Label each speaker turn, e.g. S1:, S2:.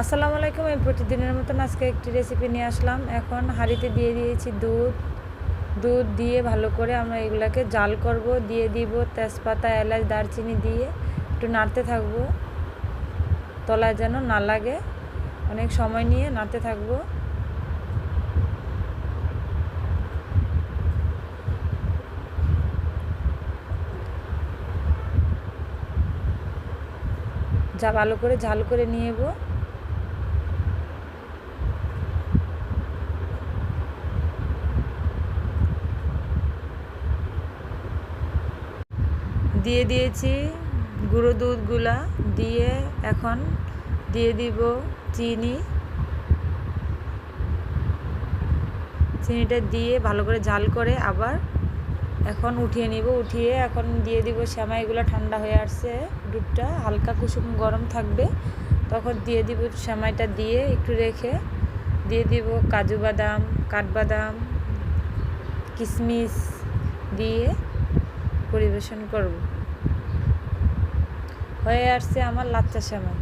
S1: আসসালামু আলাইকুম। আমি প্রতিদিনের মতন আজকে একটি রেসিপি নিয়ে আসলাম। এখন হাঁড়িতে দিয়ে দিয়েছি দুধ দিয়ে ভালো করে আমরা এগুলাকে জাল করব। দিয়ে দিব তেজপাতা, এলাচ, দারচিনি দিয়ে একটু নাড়তে থাকবো, তলায় যেন না লাগে। অনেক সময় নিয়ে নাড়তে থাকবো। যা ভালো করে ঝাল করে নিয়ে নেব। দিয়ে দিয়েছি গুঁড়ো দুধগুলা দিয়ে এখন দিয়ে দিব চিনিটা দিয়ে ভালো করে ঝাল করে আবার এখন উঠিয়ে নিব। উঠিয়ে এখন দিয়ে দিব সেমাইগুলো। ঠান্ডা হয়ে আসছে, দুধটা হালকা কুসুম গরম থাকবে, তখন দিয়ে দিব সেমাইটা। দিয়ে একটু রেখে দিয়ে দিব কাজু বাদাম, কাঠবাদাম, কিশমিশ দিয়ে পরিবেশন করব। হয়ে আসছে আমার লাচ্চা সেমাই।